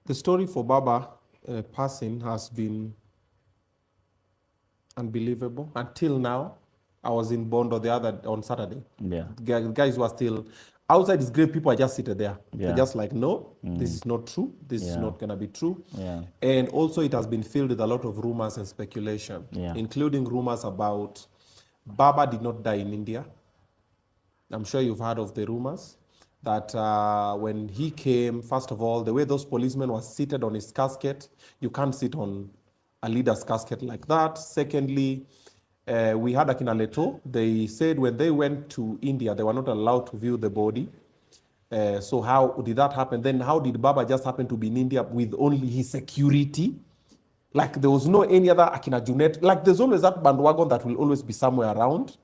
The story for Baba passing has been unbelievable until now. I was in Bondo on Saturday. Yeah. The guys were still outside his grave. People are just sitting there. Yeah. They're just like, no, this is not true. This is not gonna be true. And also, it has been filled with a lot of rumors and speculation, including rumors about Baba did not die in India. I'm sure you've heard of the rumors that when he came, first of all, the way those policemen were seated on his casket, you can't sit on a leader's casket like that. Secondly, we had Akina Leto. They said when they went to India, they were not allowed to view the body. So how did that happen? Then how did Baba just happen to be in India with only his security? Like there was no any other Akina Junet. Like there's always that bandwagon that will always be somewhere around.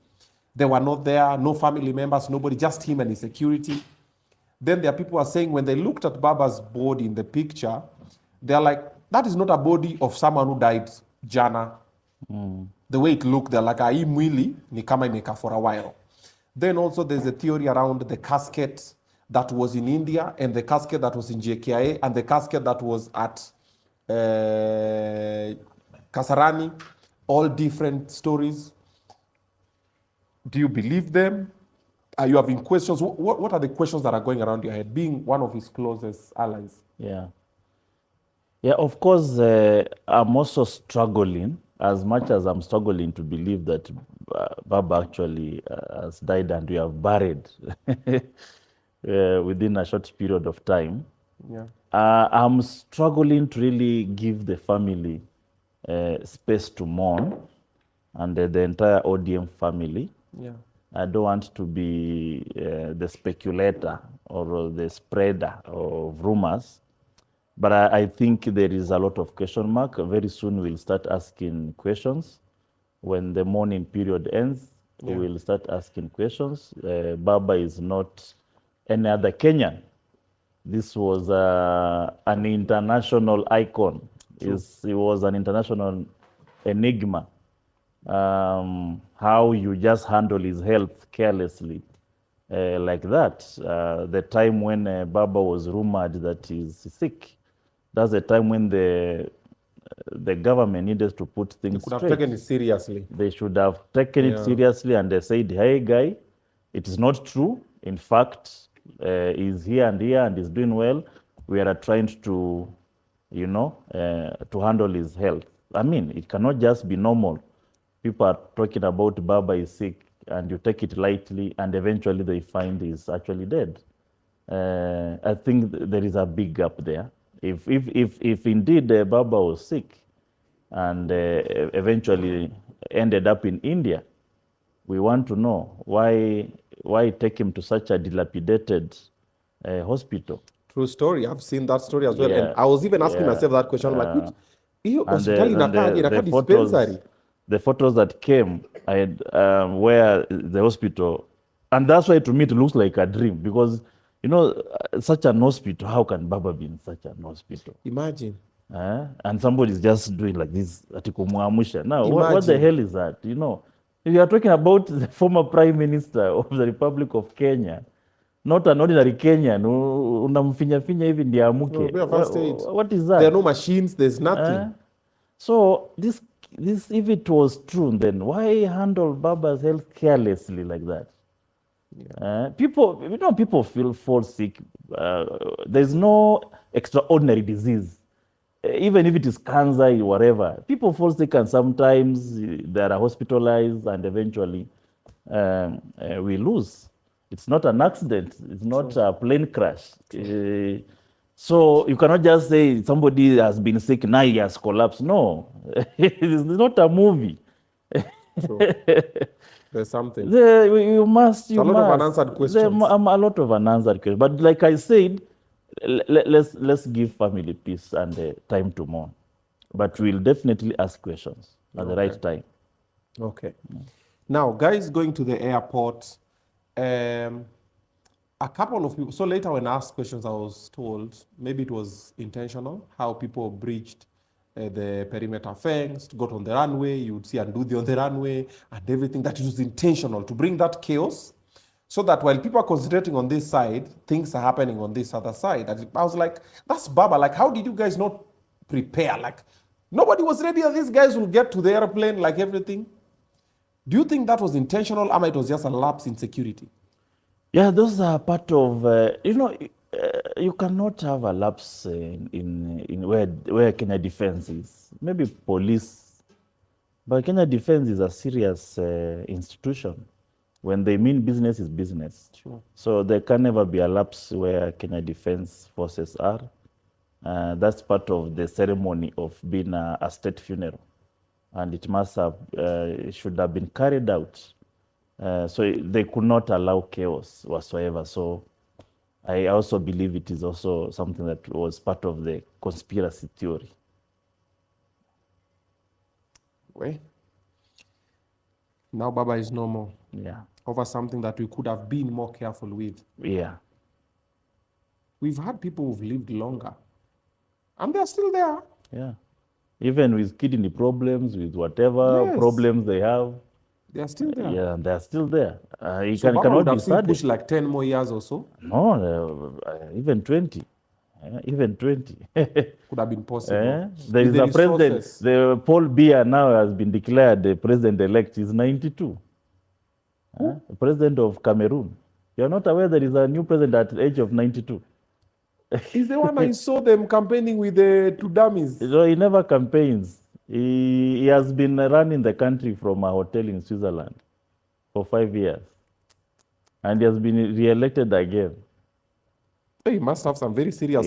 They were not there, no family members, nobody, just him and his security. Then there are people who are saying when they looked at Baba's body in the picture, they're like, that is not a body of someone who died jana. The way it looked, they're like, hii mwili ni kama imeka for a while. Then also there's a theory around the casket that was in India and the casket that was in JKIA and the casket that was at Kasarani, all different stories. Do you believe them? Are you having questions? What are the questions that are going around your head, being one of his closest allies? Yeah. Yeah, of course, I'm also struggling, as much as I'm struggling to believe that Baba actually has died and we have buried within a short period of time. Yeah. I'm struggling to really give the family space to mourn and the entire ODM family. Yeah. I don't want to be the speculator or the spreader of rumors, but I think there is a lot of question mark. Very soon we'll start asking questions. When the mourning period ends, we'll start asking questions. Baba is not any other Kenyan. This was an international icon. He was an international enigma. How you just handle his health carelessly like that. The time when Baba was rumored that he's sick, that's the time when the government needed to put things They could straight. have taken it seriously. They should have taken it seriously, and they said, hey guy, it is not true. In fact, he's here and he's doing well. We are trying to, to handle his health. I mean, it cannot just be normal. People are talking about Baba is sick and you take it lightly and eventually they find he's actually dead. I think there is a big gap there. If indeed Baba was sick and eventually ended up in India, we want to know why take him to such a dilapidated hospital. True story. I've seen that story as well. And I was even asking myself that question. I'm like, the photos that came where the hospital, and that's why to me it looks like a dream, because such an hospital, how can Baba be in such an hospital? Imagine. And somebody's just doing like this. Now, what the hell is that? If you are talking about the former Prime Minister of the Republic of Kenya, not an ordinary Kenyan, unamfinya-finya hivi ndiye amuke. What is that? There are no machines, there's nothing. So this, if it was true, then why handle Baba's health carelessly like that? People fall sick. There's no extraordinary disease. Even if it is cancer or whatever, people fall sick and sometimes they are hospitalized and eventually we lose. It's not an accident. It's not a plane crash. So you cannot just say somebody has been sick, now he has collapsed. No, it's not a movie. There's something. You must. A lot of unanswered questions. A lot of unanswered questions. But like I said, let's give family peace and time to mourn. But we'll definitely ask questions at the right time. Okay. Now, guys going to the airport, a couple of people, so later when I asked questions, I was told maybe it was intentional, how people breached the perimeter fence, got on the runway, you would see Andudi on the runway and everything, that it was intentional to bring that chaos So that while people are concentrating on this side, things are happening on this other side. I was like, that's Baba. Like, how did you guys not prepare? Like, nobody was ready that these guys will get to the airplane, like everything. Do you think that was intentional, or it was just a lapse in security? Yeah, those are part of, you cannot have a lapse in where Kenya Defense is. Maybe police, but Kenya Defense is a serious institution. When they mean business is business. Sure. So there can never be a lapse where Kenya Defense Forces are. That's part of the ceremony of being a state funeral. And it must have, it should have been carried out. So they could not allow chaos whatsoever. So I also believe it is also something that was part of the conspiracy theory. Well, now Baba is no more. Yeah. Over something that we could have been more careful with. Yeah. We've had people who've lived longer, and they're still there. Yeah. Even with kidney problems, with whatever problems they have. They're still there. Yeah, they're still there. You so Baba cannot would have be still sad. pushed like 10 more years or so? No, even 20. Even 20. Could have been possible. There is a president. The Paul Biya now has been declared the president-elect. He's 92. The president of Cameroon. You're not aware there is a new president at the age of 92? He's the one I saw them campaigning with the two dummies. No, he never campaigns. He has been running the country from a hotel in Switzerland for 5 years. And he has been re-elected again. He must have some very serious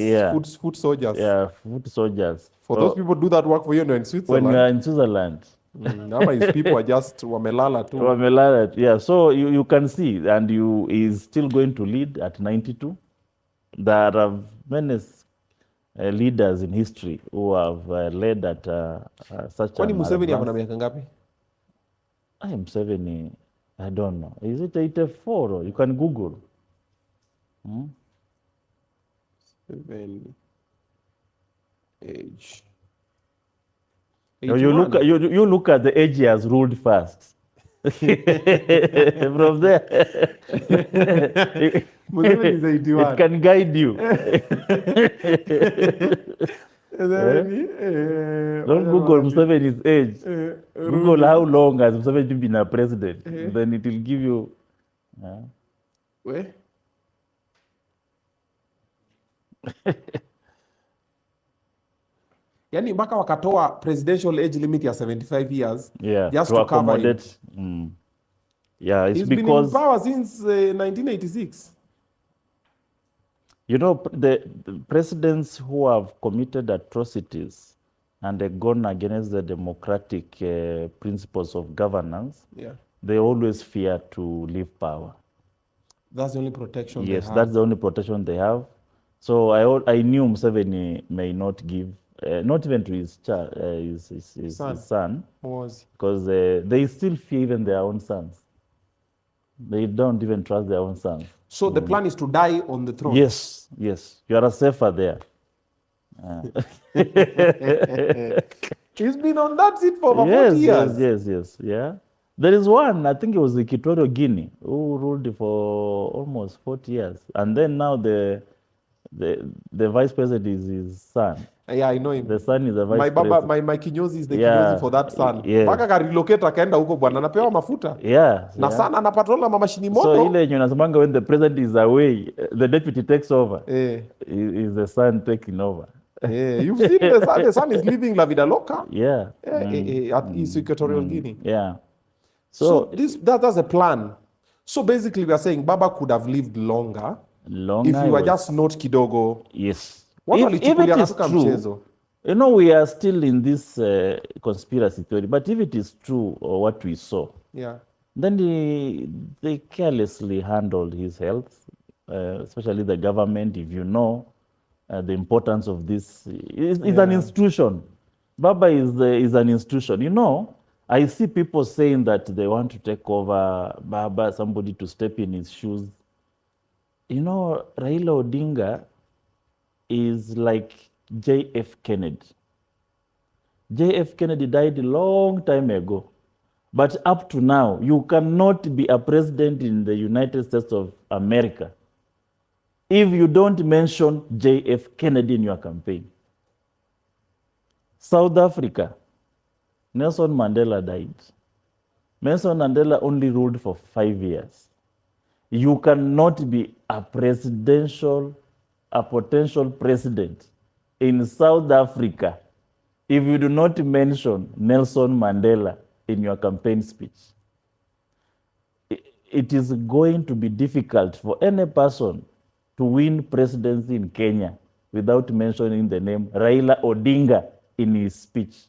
foot soldiers. Yeah, foot soldiers. For those people do that work for you when you're in Switzerland. When you're in Switzerland. His people are just wamelala too. Wamelala, yeah. So you can see, and is still going to lead at 92. There are many leaders in history who have led at such a Kwani Museveni akona miaka ngapi? I am 70. I don't know. Is it 84? Or you can Google. 7 age. You look at the age he has ruled first. From there, Museveni is 81. It can guide you. Don't Google Museveni's age. Google how long has Museveni been a president. Then it will give you. Where? Yani mpaka wakatoa presidential age limit ya 75 years just to cover it. Yeah, it's He's because been in power since 1986. You know, the presidents who have committed atrocities and gone against the democratic principles of governance, they always fear to leave power. That's the only protection they have. Yes, that's the only protection they have. So I knew Museveni may not give, not even to his son, because they still fear even their own sons. They don't even trust their own sons. So the plan is to die on the throne? Yes, yes. You are safer there. He's been on that seat for over 40 years. Yes. Yeah. There is one, I think it was Equatorial Guinea, who ruled for almost 40 years. And then now the vice president is his son. Yeah, I know him. The son is the vice president. My kinyozi is the kinyozi for that son. Mpaka karelocate akaenda huko bwana, anapewa mafuta. Na sana anapatrola mamashini moto. So ile yenye unasemanga when the president is away, the deputy takes over. Is the son taking over. You've seen the son is living la vida loca. At East Equatorial Guinea. Yeah. So that's a plan. So basically we are saying Baba could have lived longer if he were just not kidogo. Yes. If it is true, you know, we are still in this conspiracy theory, but if it is true or what we saw, then they carelessly handled his health, especially the government. If you know the importance of this, it's an institution. Baba is an institution. You know, I see people saying that they want to take over Baba, somebody to step in his shoes. You know, Raila Odinga is like J.F. Kennedy. J.F. Kennedy died a long time ago. But up to now, you cannot be a president in the United States of America if you don't mention JF Kennedy in your campaign. South Africa, Nelson Mandela died. Nelson Mandela only ruled for 5 years. You cannot be a potential president in South Africa if you do not mention Nelson Mandela in your campaign speech. It is going to be difficult for any person to win presidency in Kenya without mentioning the name Raila Odinga in his speech.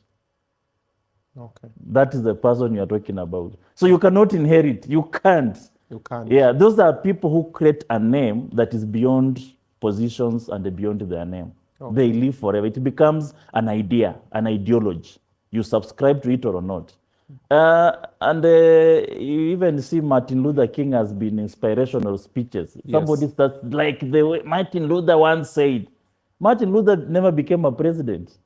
Okay. That is the person you are talking about. So you cannot inherit. You can't. You can't. Yeah, those are people who create a name that is beyond positions and beyond their name. Okay. They live forever. It becomes an idea, an ideology. You subscribe to it or not. You even see Martin Luther King has been inspirational speeches. Yes. Somebody starts like the way Martin Luther once said. Martin Luther never became a president.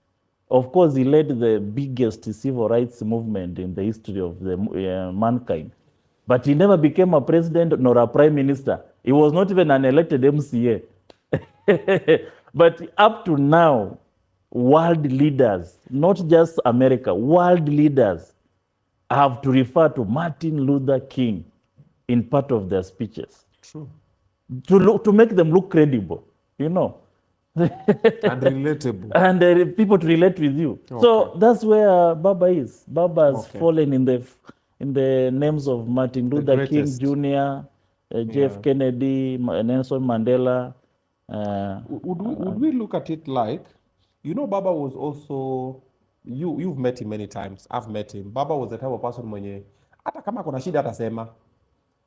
Of course, he led the biggest civil rights movement in the history of the mankind. But he never became a president nor a prime minister. He was not even an elected MCA. But up to now, world leaders, not just America, world leaders have to refer to Martin Luther King in part of their speeches. True. To make them look credible, you know. And relatable. And people to relate with you. Okay. So that's where Baba is. Baba has fallen in the names of Martin Luther King Jr., JF Kennedy, Nelson Mandela. Would we look at it like, you know, Baba was also, you've met him many times. I've met him. Baba was the type of person mwenye hata kama kuna shida atasema.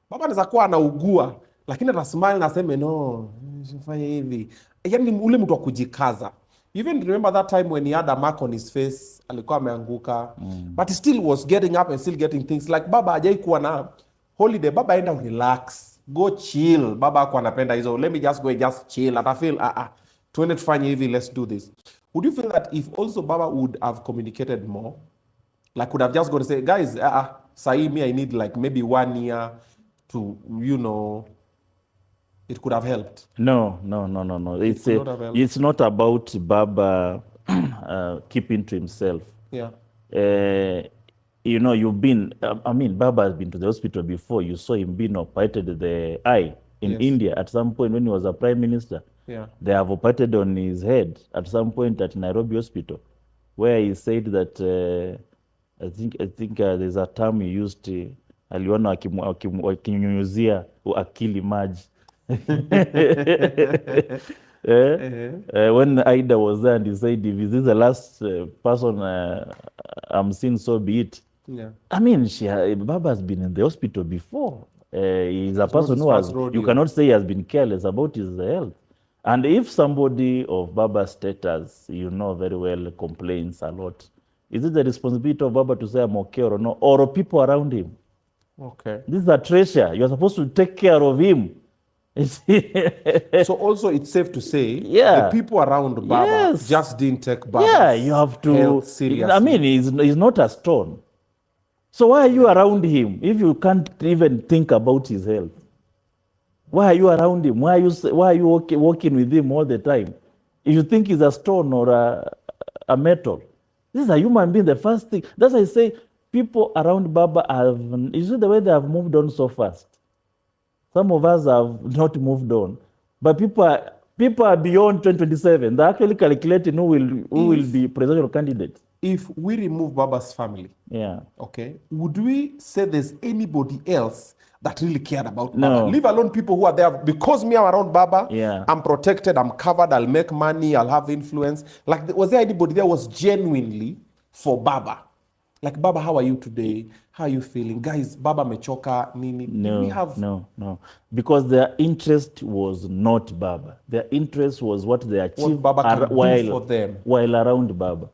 Baba anaweza kuwa anaugua lakini atasmile na aseme no, sifanye hivi. Yaani ule mtu wa kujikaza. Even remember that time when he had a mark on his face, alikuwa ameanguka, but he still was getting up and still getting things. Like Baba hajai kuwa na holiday. Baba enda relax, go chill. Baba hakuwa anapenda hizo, let me just go and just chill. Ata feel tuende tufanye hivi, let's do this. Would you feel that if also Baba would have communicated more, like would have just gone to say, guys, sahi me, I need like maybe 1 year to, you know, it could have helped? No. It's not about Baba keeping to himself. Yeah. You know, you've been, Baba has been to the hospital before. You saw him being operated the eye in India at some point when he was a prime minister. Yeah. They have operated on his head at some point at Nairobi hospital, where he said that, I think there's a term he used, aliona wakinyunyuzia akili maji. When Aida was there and he said, if this is the last person I'm seeing, so be it. Yeah. I mean, Baba has been in the hospital before. He's a person who has, you cannot say he has been careless about his health. And if somebody of Baba's status, you know very well, complains a lot, is it the responsibility of Baba to say I'm okay or no, or people around him? Okay. This is a treasure. You're supposed to take care of him. So also it's safe to say the people around Baba just didn't take Baba's you have to seriously. I mean, he's not a stone. So why are you around him if you can't even think about his health? Why are you around him? Why are you walking with him all the time? If you think he's a stone or a metal, this is a human being. The first thing, that's why I say people around Baba you see the way they have moved on so fast. Some of us have not moved on, but people are beyond 2027. They're actually calculating who will be presidential candidate. If we remove Baba's family, okay, would we say there's anybody else that really cared about Baba? Leave alone people who are there because me, I'm around Baba. I'm protected, I'm covered, I'll make money, I'll have influence. Like, was there anybody that was genuinely for Baba? Like, Baba, how are you today? How are you feeling? Guys, Baba mechoka, nini. No. Because their interest was not Baba. Their interest was what they achieved what Baba can do for them while around Baba.